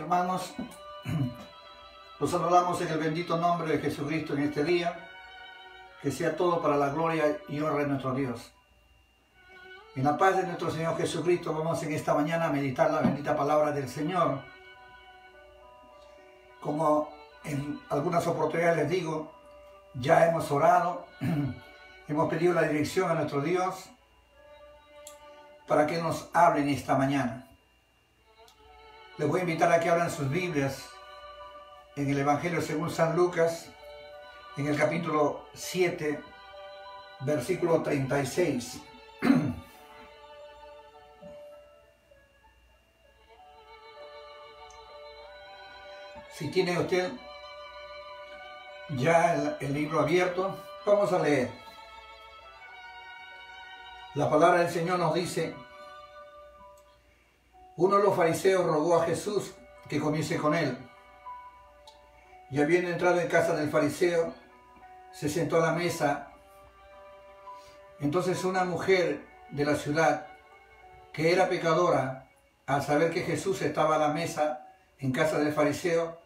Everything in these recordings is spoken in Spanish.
hermanos, los saludamos en el bendito nombre de Jesucristo en este día. Que sea todo para la gloria y honra de nuestro Dios. En la paz de nuestro Señor Jesucristo vamos en esta mañana a meditar la bendita palabra del Señor. Como en algunas oportunidades les digo, ya hemos orado, hemos pedido la dirección a nuestro Dios para que nos hable en esta mañana. Les voy a invitar a que abran sus Biblias en el Evangelio según San Lucas, en el capítulo 7, versículo 36. Si tiene usted ya el libro abierto, vamos a leer. La palabra del Señor nos dice: uno de los fariseos rogó a Jesús que comiese con él. Y habiendo entrado en casa del fariseo, se sentó a la mesa. Entonces una mujer de la ciudad, que era pecadora, al saber que Jesús estaba a la mesa en casa del fariseo,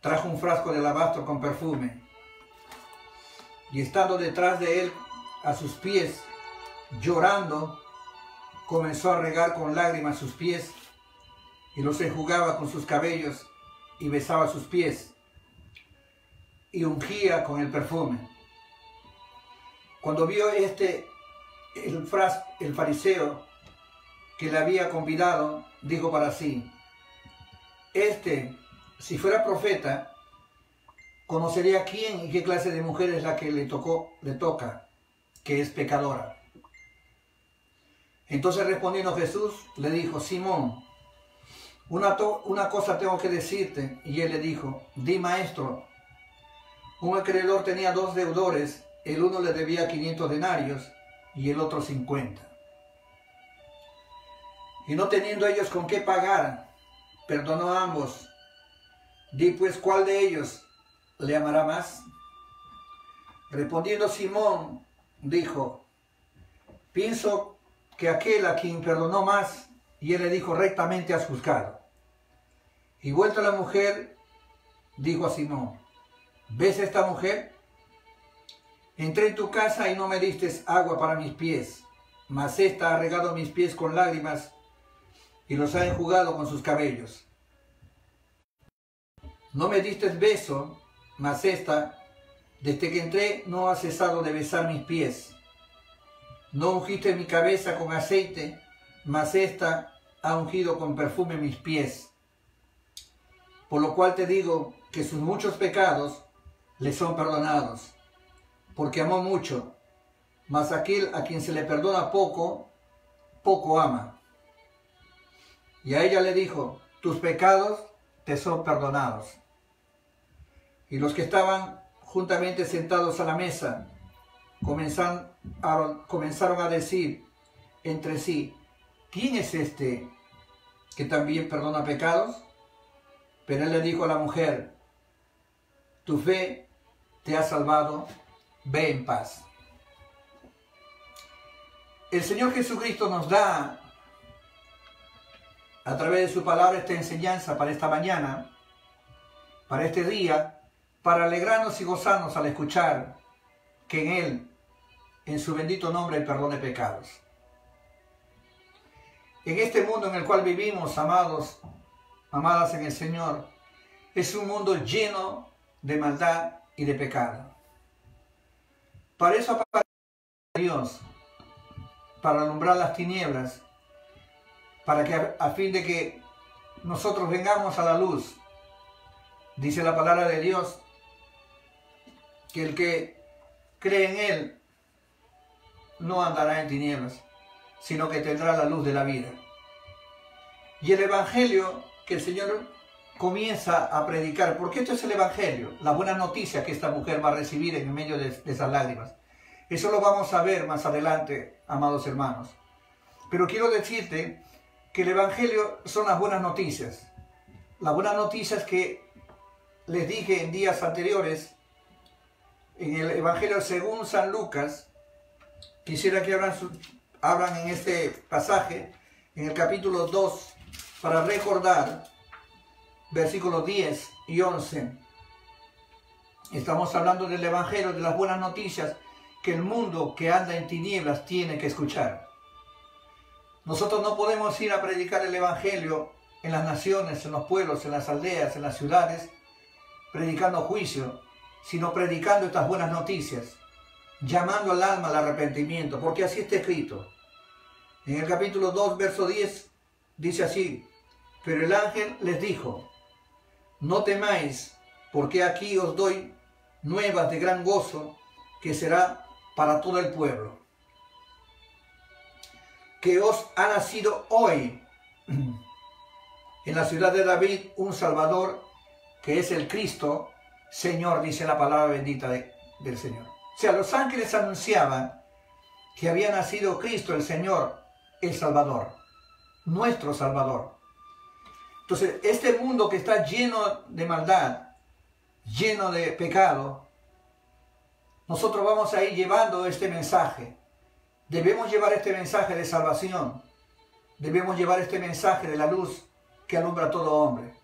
trajo un frasco de alabastro con perfume. Y estando detrás de él, a sus pies, llorando, comenzó a regar con lágrimas sus pies, y los enjugaba con sus cabellos, y besaba sus pies, y ungía con el perfume. Cuando vio el fariseo que le había convidado, dijo para sí: si fuera profeta, conocería quién y qué clase de mujer es la que le toca, que es pecadora. Entonces respondiendo Jesús, le dijo: Simón, una cosa tengo que decirte. Y él le dijo: di, maestro. Un acreedor tenía dos deudores, el uno le debía 500 denarios y el otro 50. Y no teniendo ellos con qué pagar, perdonó a ambos. Di pues, ¿cuál de ellos le amará más? Respondiendo Simón, dijo: pienso que aquel a quien perdonó más. Y él le dijo: rectamente has juzgado. Y vuelta la mujer, dijo a Simón: ¿ves esta mujer? Entré en tu casa y no me diste agua para mis pies, mas ésta ha regado mis pies con lágrimas y los ha enjugado con sus cabellos. No me diste beso, mas ésta, desde que entré, no ha cesado de besar mis pies. No ungiste mi cabeza con aceite, mas ésta ha ungido con perfume mis pies. Por lo cual te digo que sus muchos pecados le son perdonados, porque amó mucho, mas aquel a quien se le perdona poco, poco ama. Y a ella le dijo: tus pecados te son perdonados. Y los que estaban juntamente sentados a la mesa comenzaron a decir entre sí: ¿quién es este que también perdona pecados? Pero él le dijo a la mujer: tu fe te ha salvado, ve en paz. El Señor Jesucristo nos da a través de su palabra esta enseñanza para esta mañana, para este día, para alegrarnos y gozarnos al escuchar que en Él, en su bendito nombre, hay perdón de pecados. En este mundo en el cual vivimos, amados, amadas en el Señor, es un mundo lleno de maldad y de pecado. Para eso aparece Dios, para alumbrar las tinieblas, para que a fin de que nosotros vengamos a la luz. Dice la palabra de Dios que el que cree en Él no andará en tinieblas, sino que tendrá la luz de la vida. Y el Evangelio que el Señor comienza a predicar, porque esto es el Evangelio, la buena noticia que esta mujer va a recibir en medio de esas lágrimas. Eso lo vamos a ver más adelante, amados hermanos. Pero quiero decirte que el Evangelio son las buenas noticias. Las buenas noticias que les dije en días anteriores, en el Evangelio según San Lucas. Quisiera que abran en este pasaje, en el capítulo 2, para recordar versículos 10 y 11. Estamos hablando del Evangelio, de las buenas noticias que el mundo que anda en tinieblas tiene que escuchar. Nosotros no podemos ir a predicar el Evangelio en las naciones, en los pueblos, en las aldeas, en las ciudades, predicando juicio, sino predicando estas buenas noticias, llamando al alma al arrepentimiento, porque así está escrito. En el capítulo 2, verso 10, dice así: pero el ángel les dijo, no temáis, porque aquí os doy nuevas de gran gozo, que será para todo el pueblo, que os ha nacido hoy en la ciudad de David un Salvador, que es el Cristo, Señor, dice la palabra bendita del Señor. O sea, los ángeles anunciaban que había nacido Cristo, el Señor, el Salvador, nuestro Salvador. Entonces, este mundo que está lleno de maldad, lleno de pecado, nosotros vamos a ir llevando este mensaje. Debemos llevar este mensaje de salvación. Debemos llevar este mensaje de la luz que alumbra a todo hombre.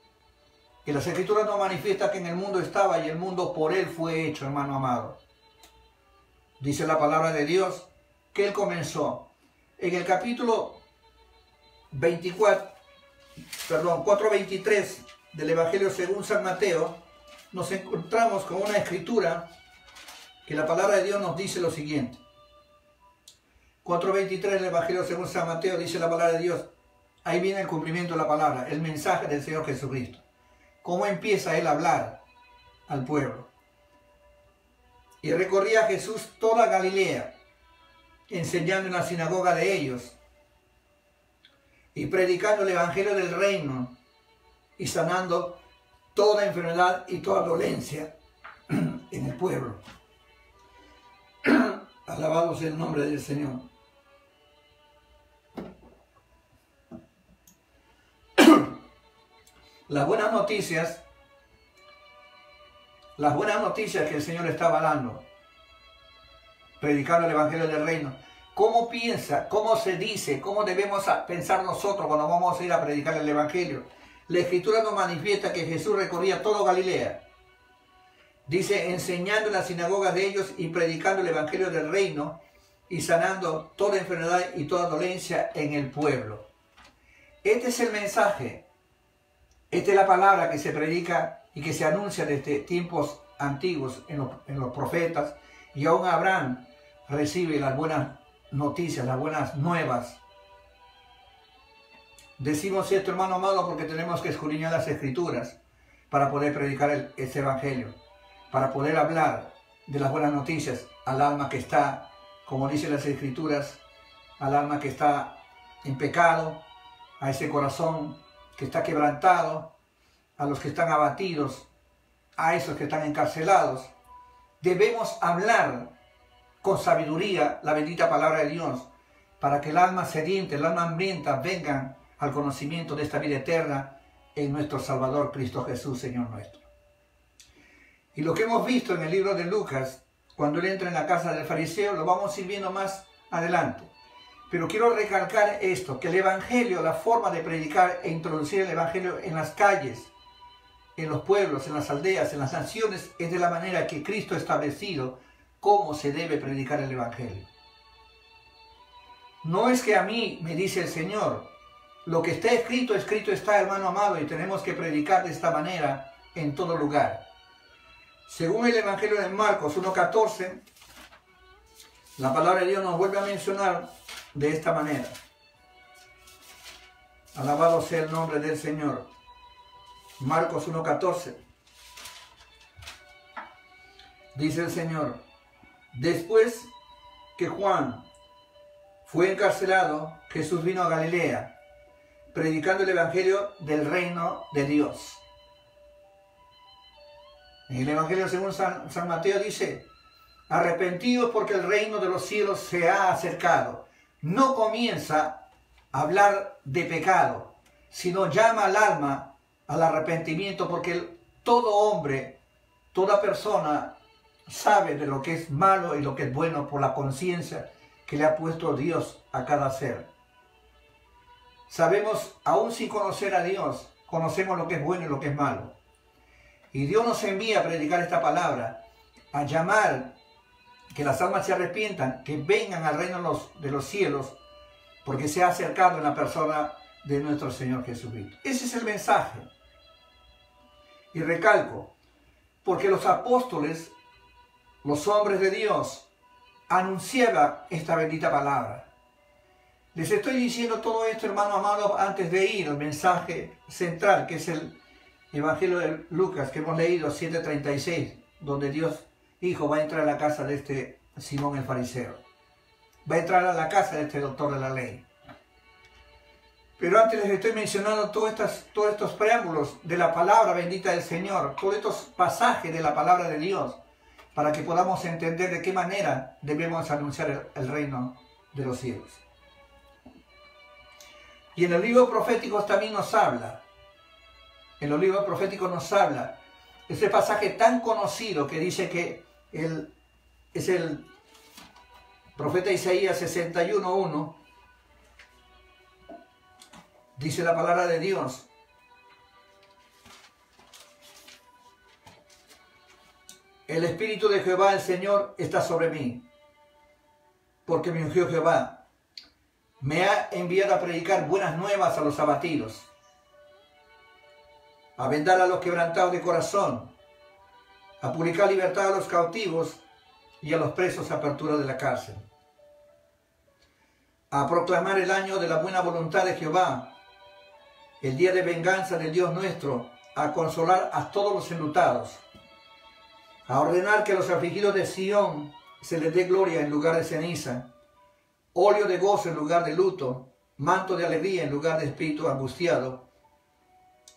Y las Escrituras nos manifiestan que en el mundo estaba y el mundo por él fue hecho, hermano amado. Dice la palabra de Dios que él comenzó. En el capítulo 4:23 del Evangelio según San Mateo, nos encontramos con una escritura que la palabra de Dios nos dice lo siguiente. 4:23 del Evangelio según San Mateo dice la palabra de Dios. Ahí viene el cumplimiento de la palabra, el mensaje del Señor Jesucristo. Cómo empieza él a hablar al pueblo. Y recorría Jesús toda Galilea, enseñando en la sinagoga de ellos, y predicando el evangelio del reino, y sanando toda enfermedad y toda dolencia en el pueblo. Alabado sea el nombre del Señor. Las buenas noticias que el Señor estaba dando, predicando el evangelio del reino. ¿Cómo piensa? ¿Cómo se dice? ¿Cómo debemos pensar nosotros cuando vamos a ir a predicar el evangelio? La Escritura nos manifiesta que Jesús recorría todo Galilea. Dice, enseñando en las sinagogas de ellos y predicando el evangelio del reino y sanando toda enfermedad y toda dolencia en el pueblo. Este es el mensaje. Esta es la palabra que se predica y que se anuncia desde tiempos antiguos en los profetas. Y aún Abraham recibe las buenas noticias, las buenas nuevas. Decimos esto, hermano amado, porque tenemos que escudriñar las Escrituras para poder predicar este evangelio, para poder hablar de las buenas noticias al alma que está, como dicen las Escrituras, al alma que está en pecado, a ese corazón que está quebrantado, a los que están abatidos, a esos que están encarcelados. Debemos hablar con sabiduría la bendita palabra de Dios, para que el alma sediente, el alma hambrienta vengan al conocimiento de esta vida eterna en nuestro Salvador Cristo Jesús, Señor nuestro. Y lo que hemos visto en el libro de Lucas, cuando él entra en la casa del fariseo, lo vamos a ir viendo más adelante. Pero quiero recalcar esto, que el evangelio, la forma de predicar e introducir el evangelio en las calles, en los pueblos, en las aldeas, en las naciones, es de la manera que Cristo ha establecido cómo se debe predicar el evangelio. No es que a mí me dice el Señor, lo que está escrito está, hermano amado, y tenemos que predicar de esta manera en todo lugar. Según el evangelio de Marcos 1:14, la palabra de Dios nos vuelve a mencionar de esta manera. Alabado sea el nombre del Señor. Marcos 1:14. Dice el Señor, después que Juan fue encarcelado, Jesús vino a Galilea, predicando el evangelio del reino de Dios. En el evangelio según San Mateo dice, arrepentidos porque el reino de los cielos se ha acercado. No comienza a hablar de pecado, sino llama al alma al arrepentimiento, porque todo hombre, toda persona sabe de lo que es malo y lo que es bueno por la conciencia que le ha puesto Dios a cada ser. Sabemos, aún sin conocer a Dios, conocemos lo que es bueno y lo que es malo. Y Dios nos envía a predicar esta palabra, a llamar que las almas se arrepientan, que vengan al reino de los cielos, porque se ha acercado en la persona de nuestro Señor Jesucristo. Ese es el mensaje. Y recalco, porque los apóstoles, los hombres de Dios, anunciaban esta bendita palabra. Les estoy diciendo todo esto, hermano amado, antes de ir al mensaje central, que es el Evangelio de Lucas, que hemos leído, 7:36, donde Dios Hijo va a entrar a la casa de este Simón el fariseo. Va a entrar a la casa de este doctor de la ley. Pero antes les estoy mencionando todos estos preámbulos de la palabra bendita del Señor, todos estos pasajes de la palabra de Dios, para que podamos entender de qué manera debemos anunciar el reino de los cielos. Y en el libro profético también nos habla. En los libros proféticos nos habla ese pasaje tan conocido que dice que es el profeta Isaías 61:1. Dice la palabra de Dios: el Espíritu de Jehová el Señor está sobre mí, porque me ungió Jehová. Me ha enviado a predicar buenas nuevas a los abatidos, a vendar a los quebrantados de corazón, a publicar libertad a los cautivos y a los presos apertura de la cárcel, a proclamar el año de la buena voluntad de Jehová, el día de venganza del Dios nuestro, a consolar a todos los enlutados, a ordenar que a los afligidos de Sión se les dé gloria en lugar de ceniza, óleo de gozo en lugar de luto, manto de alegría en lugar de espíritu angustiado,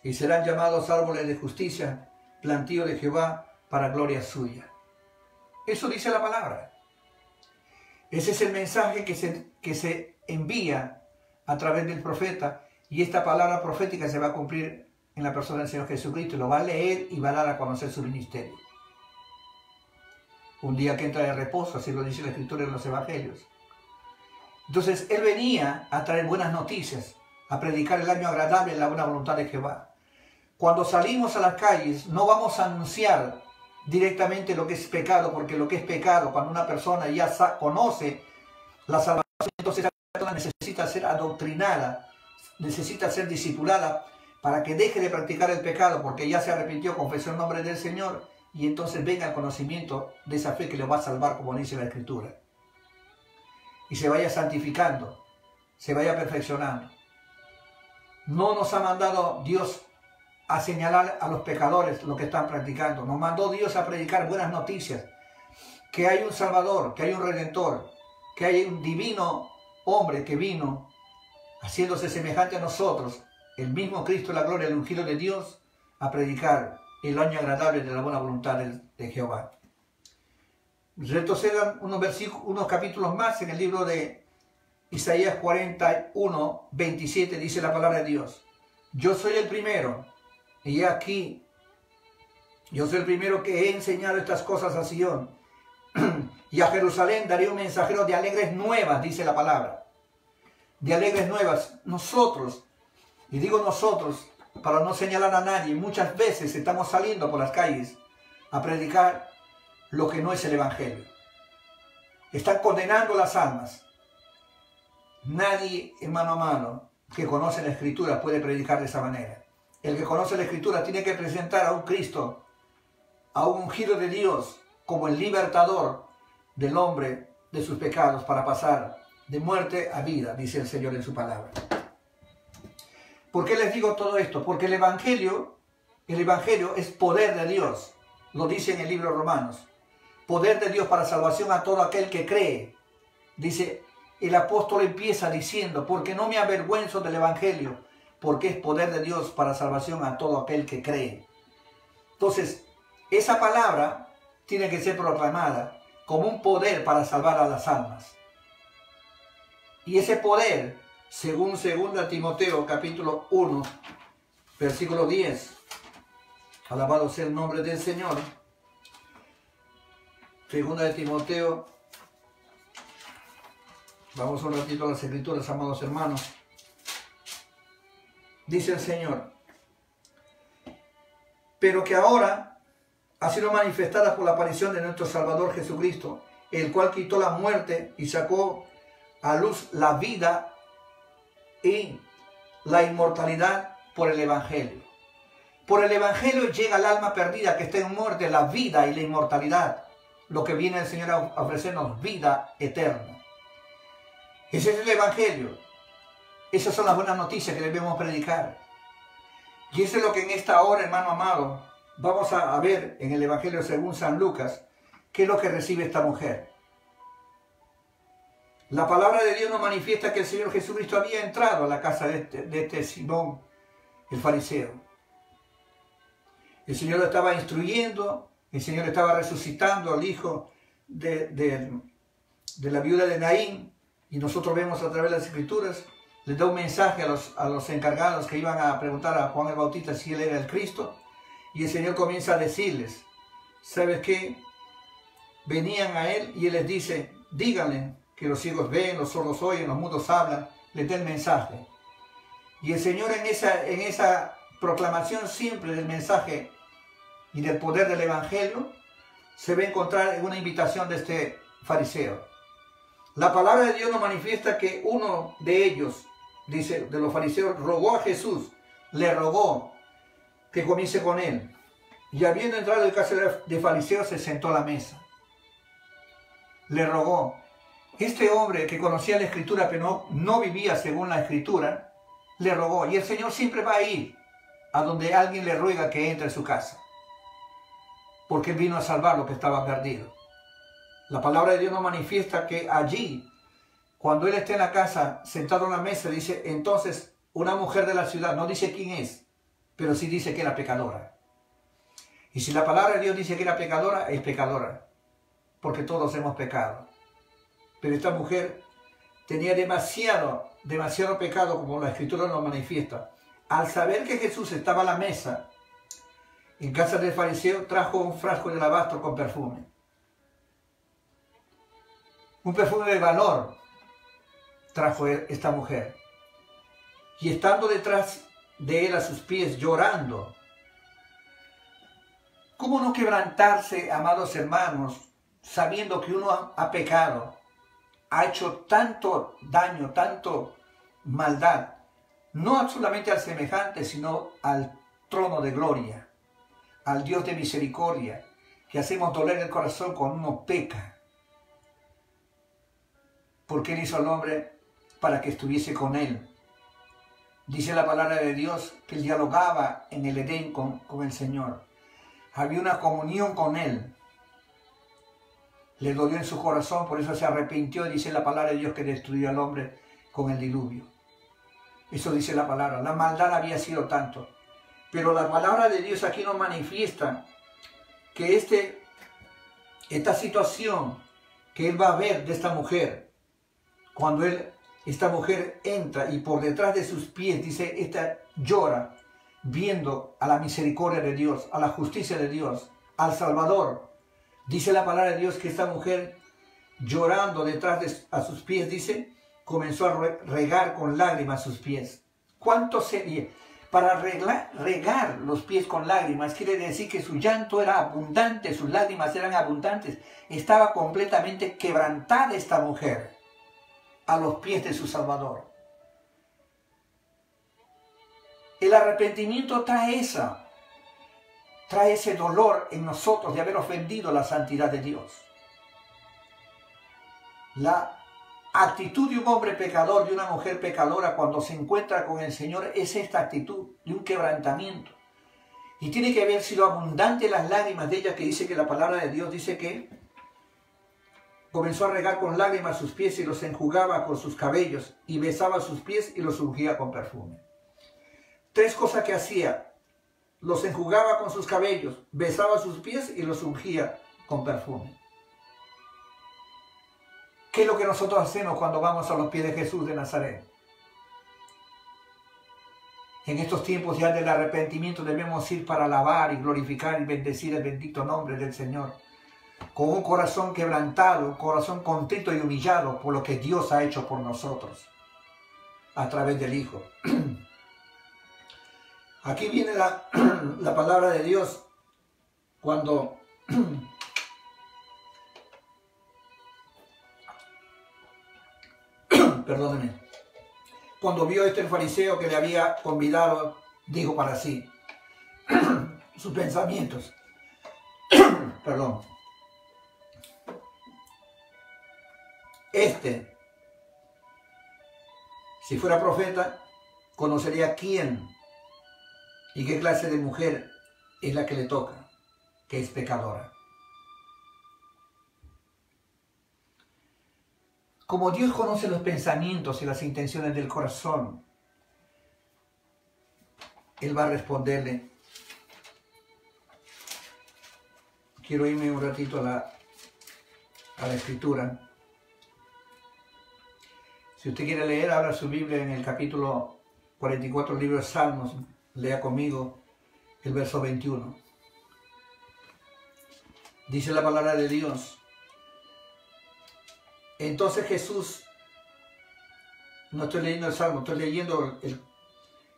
y serán llamados árboles de justicia, plantío de Jehová para gloria suya. Eso dice la palabra. Ese es el mensaje que se envía a través del profeta, y esta palabra profética se va a cumplir en la persona del Señor Jesucristo, y lo va a leer y va a dar a conocer su ministerio. Un día que entra de reposo, así lo dice la Escritura en los Evangelios. Entonces, Él venía a traer buenas noticias, a predicar el año agradable en la buena voluntad de Jehová. Cuando salimos a las calles, no vamos a anunciar directamente lo que es pecado, porque lo que es pecado, cuando una persona ya conoce la salvación, entonces esa persona necesita ser adoctrinada, necesita ser discipulada para que deje de practicar el pecado, porque ya se arrepintió, confesó el nombre del Señor, y entonces venga el conocimiento de esa fe que le va a salvar, como dice la Escritura. Y se vaya santificando, se vaya perfeccionando. No nos ha mandado Dios a señalar a los pecadores lo que están practicando. Nos mandó Dios a predicar buenas noticias, que hay un Salvador, que hay un Redentor, que hay un divino hombre que vino haciéndose semejante a nosotros, el mismo Cristo, la gloria, el ungido de Dios, a predicar el año agradable de la buena voluntad de Jehová. Retrocedan unos capítulos más en el libro de Isaías 41:27, dice la palabra de Dios: yo soy el primero, y aquí, yo soy el primero que he enseñado estas cosas a Sion, y a Jerusalén daré un mensajero de alegres nuevas, dice la palabra, de alegres nuevas. Nosotros, y digo nosotros para no señalar a nadie, muchas veces estamos saliendo por las calles a predicar lo que no es el Evangelio. Están condenando las almas. Nadie, hermano amado, que conoce la Escritura puede predicar de esa manera. El que conoce la Escritura tiene que presentar a un Cristo, a un ungido de Dios, como el libertador del hombre de sus pecados, para pasar de muerte a vida, dice el Señor en su palabra. ¿Por qué les digo todo esto? Porque el Evangelio es poder de Dios. Lo dice en el libro de Romanos. Poder de Dios para salvación a todo aquel que cree. Dice, el apóstol empieza diciendo: porque no me avergüenzo del Evangelio, porque es poder de Dios para salvación a todo aquel que cree. Entonces, esa palabra tiene que ser proclamada como un poder para salvar a las almas. Y ese poder, según 2 Timoteo capítulo 1, versículo 10, alabado sea el nombre del Señor. 2 Timoteo, vamos un ratito a las Escrituras, amados hermanos. Dice el Señor: pero que ahora ha sido manifestada por la aparición de nuestro Salvador Jesucristo, el cual quitó la muerte y sacó a luz la vida y la inmortalidad por el Evangelio. Por el Evangelio llega al alma perdida que está en muerte, la vida y la inmortalidad, lo que viene el Señor a ofrecernos, vida eterna. Ese es el Evangelio. Esas son las buenas noticias que debemos predicar. Y eso es lo que en esta hora, hermano amado, vamos a ver en el Evangelio según San Lucas, qué es lo que recibe esta mujer. La palabra de Dios nos manifiesta que el Señor Jesucristo había entrado a la casa de este Simón, el fariseo. El Señor lo estaba instruyendo, el Señor estaba resucitando al hijo de la viuda de Naín, y nosotros vemos a través de las Escrituras, les da un mensaje a los encargados que iban a preguntar a Juan el Bautista si él era el Cristo, y el Señor comienza a decirles, ¿sabes qué? Venían a él y él les dice, díganle que los ciegos ven, los sordos oyen, los mudos hablan, les da el mensaje. Y el Señor en esa proclamación siempre del mensaje y del poder del Evangelio, se va a encontrar en una invitación de este fariseo. La palabra de Dios nos manifiesta que uno de ellos, dice, de los fariseos, rogó a Jesús, le rogó que comience con él. Y habiendo entrado en casa de fariseos, se sentó a la mesa. Le rogó. Este hombre que conocía la Escritura, pero no vivía según la Escritura, le rogó. Y el Señor siempre va a ir a donde alguien le ruega que entre en su casa, porque Él vino a salvar lo que estaba perdido. La palabra de Dios nos manifiesta que allí, cuando Él esté en la casa, sentado en la mesa, dice, entonces una mujer de la ciudad, no dice quién es, pero sí dice que era pecadora. Y si la palabra de Dios dice que era pecadora, es pecadora, porque todos hemos pecado. Pero esta mujer tenía demasiado pecado, como la Escritura nos manifiesta. Al saber que Jesús estaba a la mesa, en casa del fariseo, trajo un frasco de alabastro con perfume. Un perfume de valor trajo esta mujer. Y estando detrás de él a sus pies, llorando. ¿Cómo no quebrantarse, amados hermanos, sabiendo que uno ha pecado, ha hecho tanto daño, tanto maldad, no solamente al semejante, sino al trono de gloria, al Dios de misericordia, que hacemos doler el corazón cuando uno peca? Porque Él hizo al hombre para que estuviese con Él. Dice la palabra de Dios que Él dialogaba en el Edén con el Señor. Había una comunión con Él. Le dolió en su corazón, por eso se arrepintió, y dice la palabra de Dios que destruyó al hombre con el diluvio. Eso dice la palabra. La maldad había sido tanto. Pero la palabra de Dios aquí nos manifiesta que esta situación que Él va a ver de esta mujer, cuando esta mujer entra y por detrás de sus pies, dice, esta llora, viendo a la misericordia de Dios, a la justicia de Dios, al Salvador. Dice la palabra de Dios que esta mujer, llorando detrás a sus pies, dice, comenzó a regar con lágrimas sus pies. ¿Cuánto sería? Para regar los pies con lágrimas, quiere decir que su llanto era abundante, sus lágrimas eran abundantes. Estaba completamente quebrantada esta mujer a los pies de su Salvador. El arrepentimiento trae ese dolor en nosotros de haber ofendido la santidad de Dios. La actitud de un hombre pecador, de una mujer pecadora, cuando se encuentra con el Señor, es esta actitud de un quebrantamiento. Y tiene que haber sido abundante las lágrimas de ella, que dice que la palabra de Dios dice que comenzó a regar con lágrimas sus pies y los enjugaba con sus cabellos, y besaba sus pies y los ungía con perfume. Tres cosas que hacía: los enjugaba con sus cabellos, besaba sus pies y los ungía con perfume. ¿Qué es lo que nosotros hacemos cuando vamos a los pies de Jesús de Nazaret? En estos tiempos ya del arrepentimiento debemos ir para alabar y glorificar y bendecir el bendito nombre del Señor, con un corazón quebrantado, un corazón contrito y humillado por lo que Dios ha hecho por nosotros a través del Hijo. Aquí viene la palabra de Dios cuando perdónenme, cuando vio el fariseo que le había convidado, dijo para sí sus pensamientos. Perdón. Si fuera profeta, conocería quién y qué clase de mujer es la que le toca, que es pecadora. Como Dios conoce los pensamientos y las intenciones del corazón, Él va a responderle. Quiero irme un ratito a la escritura. Si usted quiere leer, abra su Biblia en el capítulo 44 del libro de Salmos. Lea conmigo el verso 21. Dice la palabra de Dios. Entonces Jesús, no estoy leyendo el Salmo, estoy leyendo el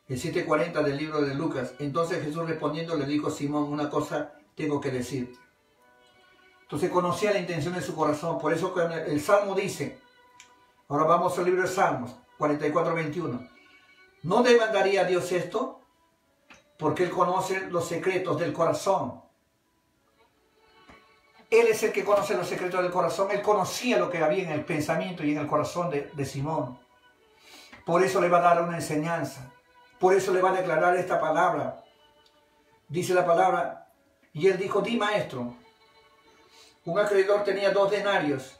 7:40 del libro de Lucas. Entonces Jesús respondiendo le dijo: Simón, una cosa tengo que decirte. Entonces conocía la intención de su corazón. Por eso el Salmo dice, ahora vamos al libro de Salmos 44:21. ¿No demandaría a Dios esto? Porque Él conoce los secretos del corazón. Él es el que conoce los secretos del corazón. Él conocía lo que había en el pensamiento y en el corazón de Simón. Por eso le va a dar una enseñanza. Por eso le va a declarar esta palabra. Dice la palabra, y él dijo: di, maestro. Un acreedor tenía dos deudores,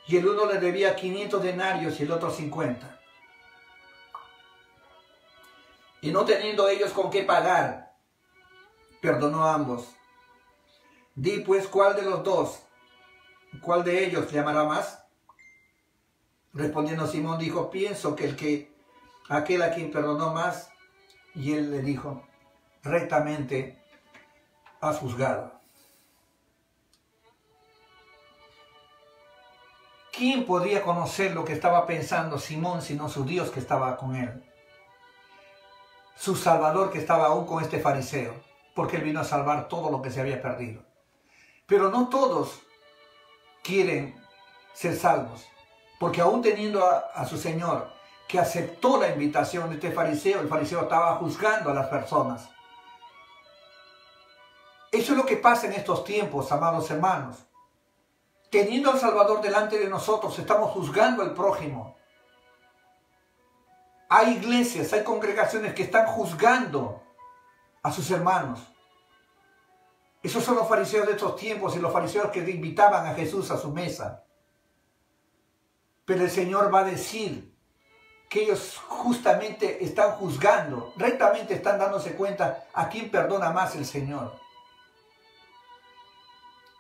y el uno le debía 500 denarios y el otro 50. Y no teniendo ellos con qué pagar, perdonó a ambos. Di pues, ¿cuál de ellos le amará más? Respondiendo Simón dijo: pienso que aquel a quien perdonó más. Y él le dijo: rectamente has juzgado. ¿Quién podría conocer lo que estaba pensando Simón sino su Dios que estaba con él? Su Salvador que estaba aún con este fariseo, porque él vino a salvar todo lo que se había perdido. Pero no todos quieren ser salvos, porque aún teniendo a su Señor que aceptó la invitación de este fariseo, el fariseo estaba juzgando a las personas. Eso es lo que pasa en estos tiempos, amados hermanos. Teniendo al Salvador delante de nosotros, estamos juzgando al prójimo. Hay iglesias, hay congregaciones que están juzgando a sus hermanos. Esos son los fariseos de estos tiempos y los fariseos que invitaban a Jesús a su mesa. Pero el Señor va a decir que ellos justamente están juzgando, rectamente están dándose cuenta a quién perdona más el Señor.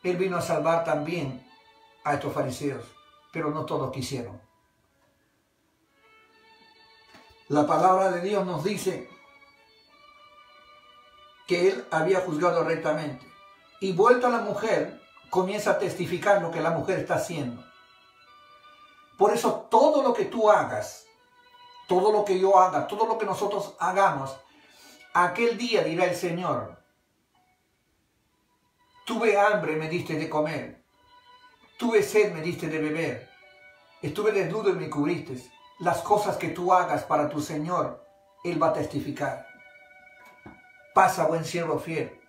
Él vino a salvar también a estos fariseos, pero no todos quisieron. La palabra de Dios nos dice que él había juzgado rectamente. Y vuelta a la mujer, comienza a testificar lo que la mujer está haciendo. Por eso todo lo que tú hagas, todo lo que yo haga, todo lo que nosotros hagamos, aquel día dirá el Señor: tuve hambre, me diste de comer. Tuve sed, me diste de beber. Estuve desnudo y me cubriste. Las cosas que tú hagas para tu Señor, Él va a testificar. Pasa, buen siervo fiel.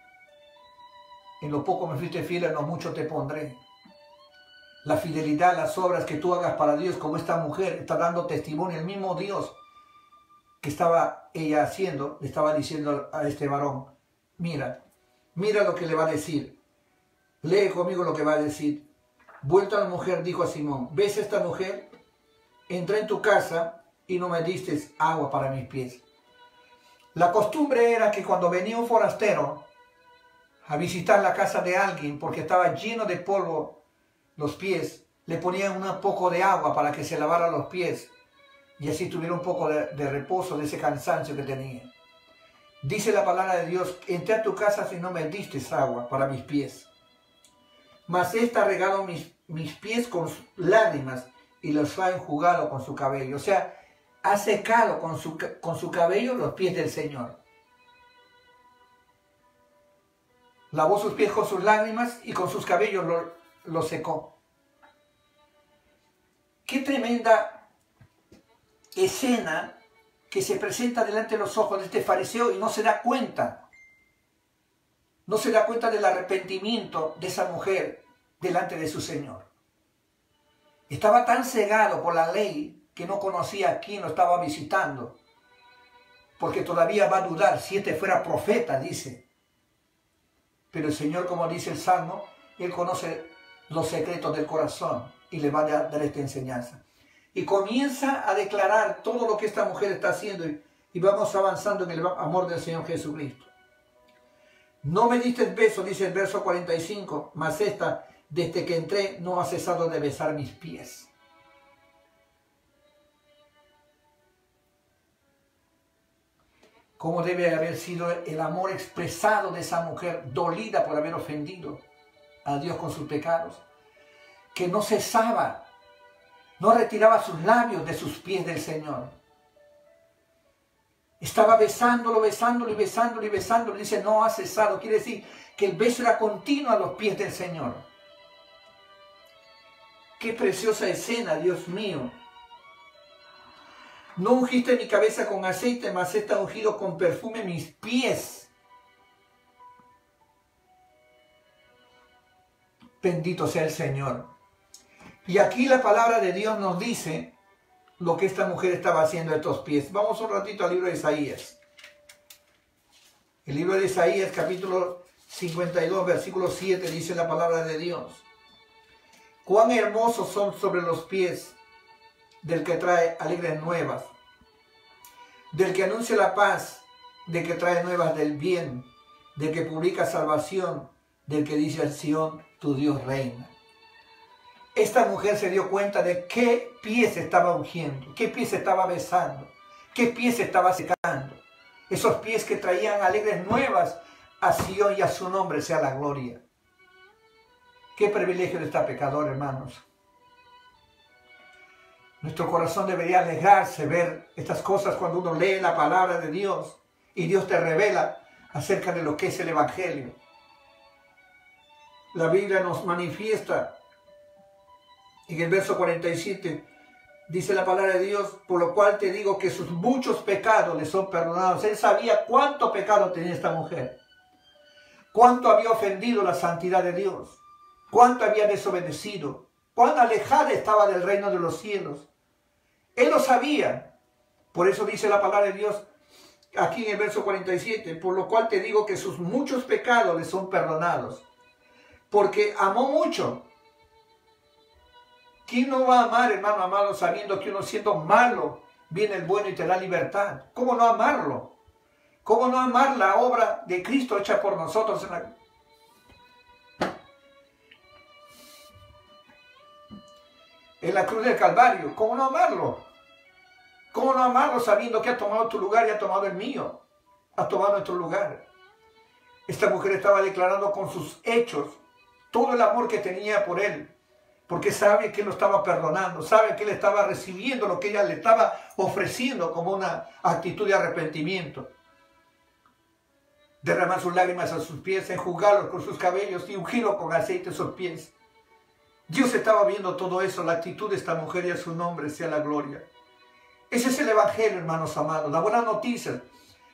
En lo poco me fuiste fiel, en lo mucho te pondré. La fidelidad, las obras que tú hagas para Dios, como esta mujer está dando testimonio, el mismo Dios que estaba ella haciendo, le estaba diciendo a este varón: mira lo que le va a decir. Lee conmigo lo que va a decir. Vuelta a la mujer, dijo a Simón: ¿ves esta mujer? Entré en tu casa y no me diste agua para mis pies. La costumbre era que cuando venía un forastero a visitar la casa de alguien, porque estaba lleno de polvo los pies, le ponían un poco de agua para que se lavara los pies y así tuviera un poco de reposo de ese cansancio que tenía. Dice la palabra de Dios: entré a tu casa y no me diste agua para mis pies. Mas esta ha regado mis pies con lágrimas y los ha enjugado con su cabello. O sea, ha secado con su cabello los pies del Señor. Lavó sus pies con sus lágrimas y con sus cabellos lo secó. Qué tremenda escena que se presenta delante de los ojos de este fariseo y no se da cuenta. No se da cuenta del arrepentimiento de esa mujer delante de su Señor. Estaba tan cegado por la ley que no conocía a quién lo estaba visitando. Porque todavía va a dudar si este fuera profeta, dice. Pero el Señor, como dice el Salmo, Él conoce los secretos del corazón y le va a dar esta enseñanza. Y comienza a declarar todo lo que esta mujer está haciendo y vamos avanzando en el amor del Señor Jesucristo. No me diste el beso, dice el verso 45, mas esta, desde que entré, no ha cesado de besar mis pies. ¿Cómo debe haber sido el amor expresado de esa mujer dolida por haber ofendido a Dios con sus pecados? Que no cesaba, no retiraba sus labios de sus pies del Señor. Estaba besándolo, besándolo y besándolo y besándolo. Dice, no ha cesado. Quiere decir que el beso era continuo a los pies del Señor. Qué preciosa escena, Dios mío. No ungiste mi cabeza con aceite, mas está ungido con perfume mis pies. Bendito sea el Señor. Y aquí la palabra de Dios nos dice lo que esta mujer estaba haciendo a estos pies. Vamos un ratito al libro de Isaías. El libro de Isaías, capítulo 52, versículo 7, dice la palabra de Dios. Cuán hermosos son sobre los pies del que trae alegres nuevas, del que anuncia la paz, del que trae nuevas del bien, del que publica salvación, del que dice al Sión, tu Dios reina. Esta mujer se dio cuenta de qué pies estaba ungiendo, qué pies estaba besando, qué pies estaba secando. Esos pies que traían alegres nuevas a Sión y a su nombre sea la gloria. Qué privilegio de esta pecador, hermanos. Nuestro corazón debería alegrarse ver estas cosas cuando uno lee la palabra de Dios y Dios te revela acerca de lo que es el Evangelio. La Biblia nos manifiesta en el verso 47, dice la palabra de Dios, por lo cual te digo que sus muchos pecados le son perdonados. Él sabía cuánto pecado tenía esta mujer, cuánto había ofendido la santidad de Dios, cuánto había desobedecido, cuán alejada estaba del reino de los cielos. Él lo sabía. Por eso dice la palabra de Dios aquí en el verso 47, por lo cual te digo que sus muchos pecados le son perdonados, porque amó mucho. ¿Quién no va a amar, hermano amado, sabiendo que uno siendo malo viene el bueno y te da libertad? ¿Cómo no amarlo? ¿Cómo no amar la obra de Cristo hecha por nosotros en la cruz del Calvario? ¿Cómo no amarlo? ¿Cómo no amarlo sabiendo que ha tomado tu lugar y ha tomado el mío? Ha tomado nuestro lugar. Esta mujer estaba declarando con sus hechos todo el amor que tenía por él, porque sabe que él lo estaba perdonando, sabe que él estaba recibiendo lo que ella le estaba ofreciendo como una actitud de arrepentimiento. Derramar sus lágrimas a sus pies, enjugarlos con sus cabellos y ungirlo con aceite a sus pies. Dios estaba viendo todo eso, la actitud de esta mujer, y a su nombre sea la gloria. Ese es el Evangelio, hermanos amados, la buena noticia,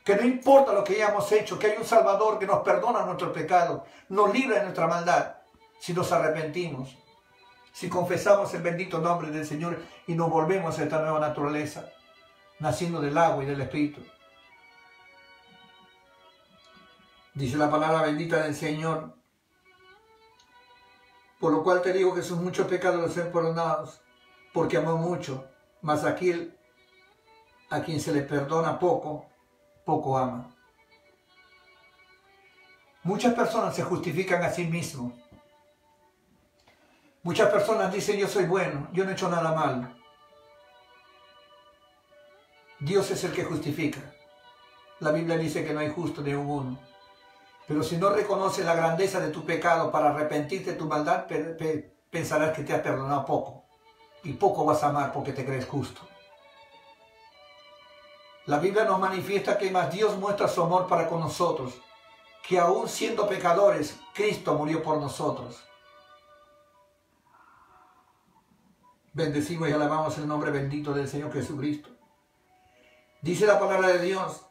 que no importa lo que hayamos hecho, que hay un Salvador que nos perdona nuestros pecados, nos libra de nuestra maldad, si nos arrepentimos, si confesamos el bendito nombre del Señor y nos volvemos a esta nueva naturaleza, naciendo del agua y del Espíritu. Dice la palabra bendita del Señor, por lo cual te digo que sus muchos pecados los sean perdonados, porque amó mucho, mas aquel a quien se le perdona poco, poco ama. Muchas personas se justifican a sí mismos. Muchas personas dicen, yo soy bueno, yo no he hecho nada malo. Dios es el que justifica. La Biblia dice que no hay justo ni un uno. Pero si no reconoces la grandeza de tu pecado para arrepentirte de tu maldad, pensarás que te has perdonado poco. Y poco vas a amar porque te crees justo. La Biblia nos manifiesta que más Dios muestra su amor para con nosotros, que aún siendo pecadores, Cristo murió por nosotros. Bendecimos y alabamos el nombre bendito del Señor Jesucristo. Dice la palabra de Dios,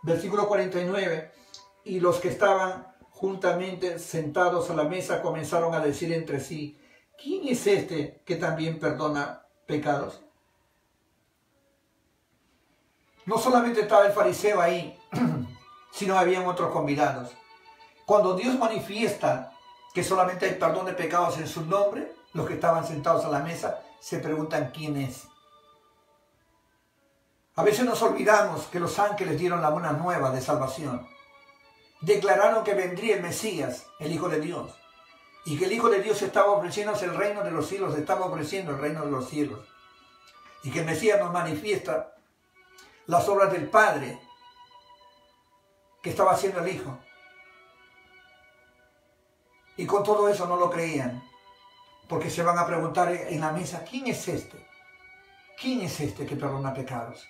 versículo 49, y los que estaban juntamente sentados a la mesa comenzaron a decir entre sí, ¿quién es este que también perdona pecados? No solamente estaba el fariseo ahí, sino habían otros convidados. Cuando Dios manifiesta que solamente hay perdón de pecados en su nombre, los que estaban sentados a la mesa se preguntan quién es. A veces nos olvidamos que los ángeles dieron la buena nueva de salvación. Declararon que vendría el Mesías, el Hijo de Dios, y que el Hijo de Dios estaba ofreciendo el reino de los cielos, estaba ofreciendo el reino de los cielos, y que el Mesías nos manifiesta las obras del Padre que estaba haciendo el Hijo. Y con todo eso no lo creían, porque se van a preguntar en la mesa, ¿quién es este? ¿Quién es este que perdona pecados?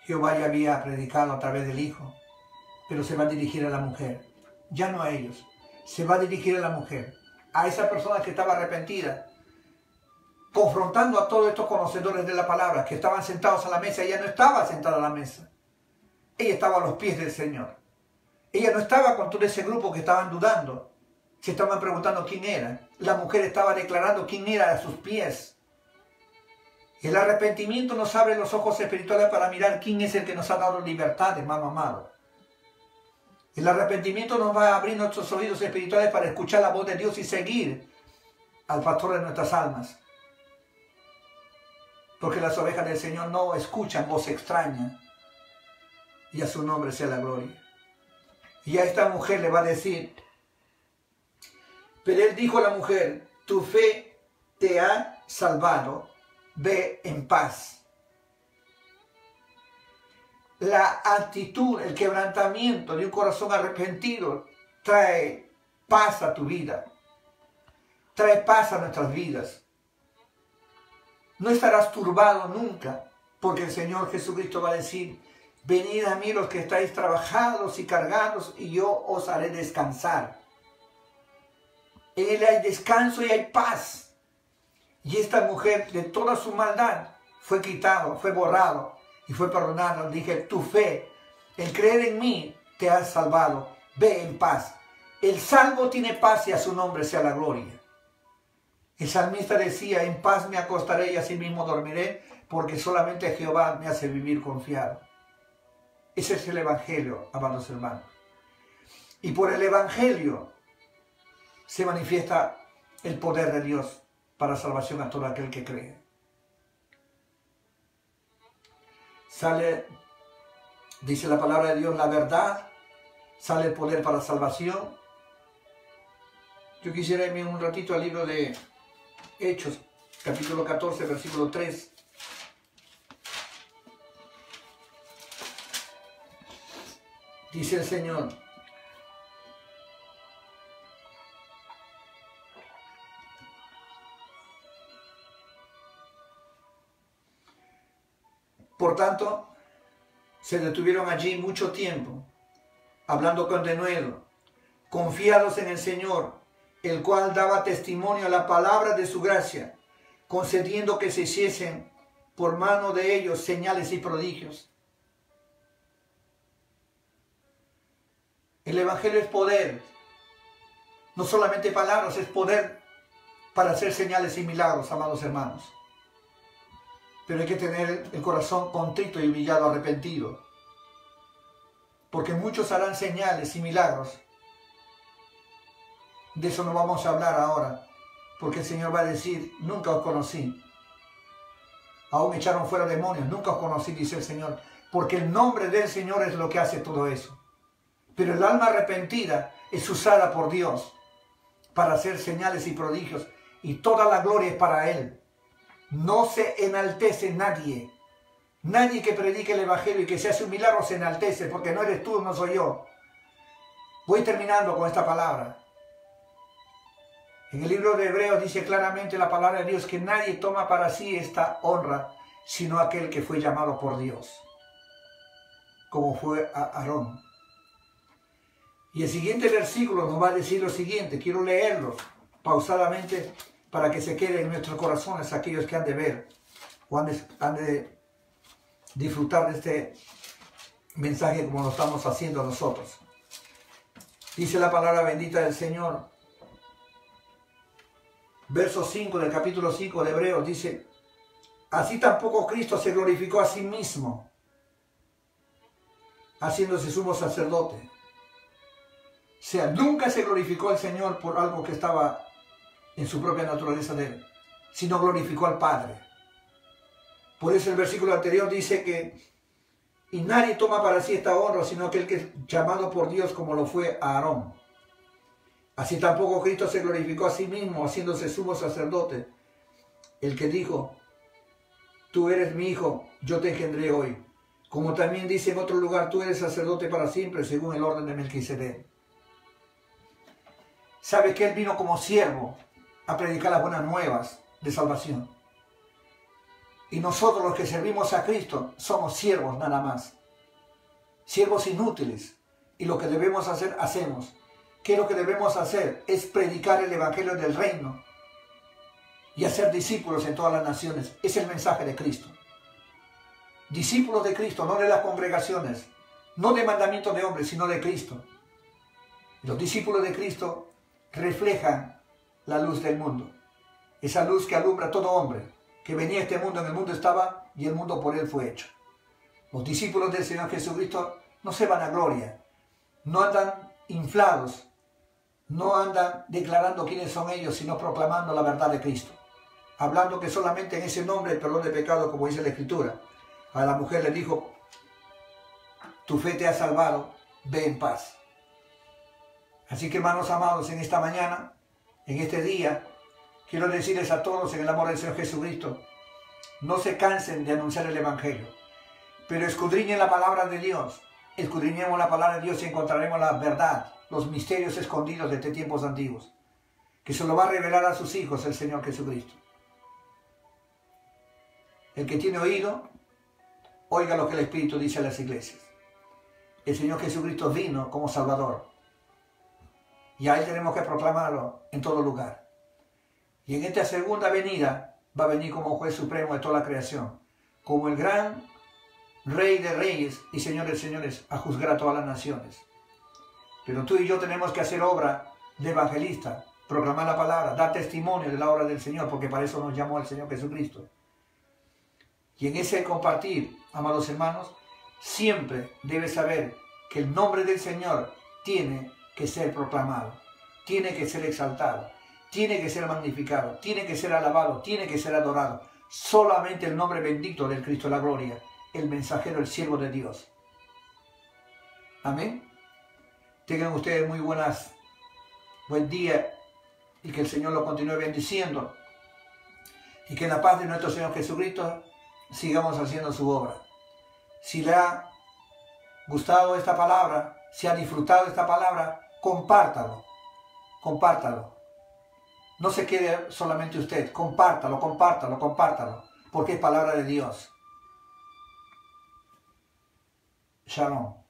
Jehová ya había predicado a través del Hijo, pero se va a dirigir a la mujer, ya no a ellos, se va a dirigir a la mujer, a esa persona que estaba arrepentida, confrontando a todos estos conocedores de la palabra que estaban sentados a la mesa. Ella no estaba sentada a la mesa, ella estaba a los pies del Señor. Ella no estaba con todo ese grupo que estaban dudando, se estaban preguntando quién era. La mujer estaba declarando quién era a sus pies. El arrepentimiento nos abre los ojos espirituales para mirar quién es el que nos ha dado libertad, hermano amado. El arrepentimiento nos va a abrir nuestros oídos espirituales para escuchar la voz de Dios y seguir al pastor de nuestras almas. Porque las ovejas del Señor no escuchan voz extraña. Y a su nombre sea la gloria. Y a esta mujer le va a decir, pero él dijo a la mujer, tu fe te ha salvado, ve en paz. La actitud, el quebrantamiento de un corazón arrepentido trae paz a tu vida, trae paz a nuestras vidas. No estarás turbado nunca, porque el Señor Jesucristo va a decir, venid a mí los que estáis trabajados y cargados, y yo os haré descansar. En Él hay descanso y hay paz. Y esta mujer, de toda su maldad, fue quitado, fue borrado y fue perdonado. Dije, tu fe, el creer en mí, te ha salvado. Ve en paz. El salvo tiene paz y a su nombre sea la gloria. El salmista decía, en paz me acostaré y asimismo dormiré, porque solamente Jehová me hace vivir confiado. Ese es el Evangelio, amados hermanos. Y por el Evangelio se manifiesta el poder de Dios para salvación a todo aquel que cree. Sale, dice la palabra de Dios, la verdad, sale el poder para salvación. Yo quisiera irme un ratito al libro de Hechos, capítulo 14, versículo 3. Dice el Señor, por tanto, se detuvieron allí mucho tiempo, hablando con denuedo, confiados en el Señor, el cual daba testimonio a la palabra de su gracia, concediendo que se hiciesen por mano de ellos señales y prodigios. El Evangelio es poder, no solamente palabras, es poder para hacer señales y milagros, amados hermanos. Pero hay que tener el corazón contrito y humillado, arrepentido. Porque muchos harán señales y milagros. De eso no vamos a hablar ahora, porque el Señor va a decir, nunca os conocí. Aún echaron fuera demonios, nunca os conocí, dice el Señor. Porque el nombre del Señor es lo que hace todo eso. Pero el alma arrepentida es usada por Dios para hacer señales y prodigios. Y toda la gloria es para Él. No se enaltece nadie. Nadie que predique el Evangelio y que se hace un milagro se enaltece, porque no eres tú, no soy yo. Voy terminando con esta palabra. En el libro de Hebreos dice claramente la palabra de Dios que nadie toma para sí esta honra, sino aquel que fue llamado por Dios, como fue a Aarón. Y el siguiente versículo nos va a decir lo siguiente, quiero leerlo pausadamente para que se quede en nuestros corazones aquellos que han de ver o han de disfrutar de este mensaje como lo estamos haciendo nosotros. Dice la palabra bendita del Señor, verso 5 del capítulo 5 de Hebreos, dice: así tampoco Cristo se glorificó a sí mismo, haciéndose sumo sacerdote. O sea, nunca se glorificó al Señor por algo que estaba en su propia naturaleza de Él, sino glorificó al Padre. Por eso el versículo anterior dice que y nadie toma para sí esta honra, sino aquel que es llamado por Dios, como lo fue a Aarón. Así tampoco Cristo se glorificó a sí mismo, haciéndose sumo sacerdote, el que dijo: tú eres mi hijo, yo te engendré hoy. Como también dice en otro lugar: tú eres sacerdote para siempre, según el orden de Melquisedec. ¿Sabe que Él vino como siervo a predicar las buenas nuevas de salvación? Y nosotros, los que servimos a Cristo, somos siervos nada más. Siervos inútiles. Y lo que debemos hacer, hacemos. ¿Qué es lo que debemos hacer? Es predicar el evangelio del reino y hacer discípulos en todas las naciones. Es el mensaje de Cristo. Discípulos de Cristo, no de las congregaciones, no de mandamientos de hombres, sino de Cristo. Los discípulos de Cristo reflejan la luz del mundo. Esa luz que alumbra a todo hombre, que venía a este mundo, en el mundo estaba y el mundo por Él fue hecho. Los discípulos del Señor Jesucristo no se van a gloria, no andan inflados, no andan declarando quiénes son ellos, sino proclamando la verdad de Cristo. Hablando que solamente en ese nombre el perdón de pecado, como dice la Escritura. A la mujer le dijo: tu fe te ha salvado, ve en paz. Así que, hermanos amados, en esta mañana, en este día, quiero decirles a todos en el amor del Señor Jesucristo: no se cansen de anunciar el Evangelio, pero escudriñen la palabra de Dios. Escudriñemos la palabra de Dios y encontraremos la verdad, los misterios escondidos desde tiempos antiguos, que se lo va a revelar a sus hijos el Señor Jesucristo. El que tiene oído, oiga lo que el Espíritu dice a las iglesias. El Señor Jesucristo vino como Salvador, y a Él tenemos que proclamarlo en todo lugar. Y en esta segunda venida va a venir como juez supremo de toda la creación, como el gran Rey de reyes y Señor de señores, a juzgar a todas las naciones. Pero tú y yo tenemos que hacer obra de evangelista, proclamar la palabra, dar testimonio de la obra del Señor, porque para eso nos llamó el Señor Jesucristo. Y en ese compartir, amados hermanos, siempre debes saber que el nombre del Señor tiene que ser proclamado, tiene que ser exaltado, tiene que ser magnificado, tiene que ser alabado, tiene que ser adorado. Solamente el nombre bendito del Cristo de la gloria, el mensajero, el siervo de Dios. Amén. Tengan ustedes muy buen día y que el Señor lo continúe bendiciendo y que en la paz de nuestro Señor Jesucristo sigamos haciendo su obra. Si le ha gustado esta palabra, si ha disfrutado esta palabra, compártalo, compártalo. No se quede solamente usted, compártalo, compártalo, compártalo, porque es palabra de Dios. Shalom.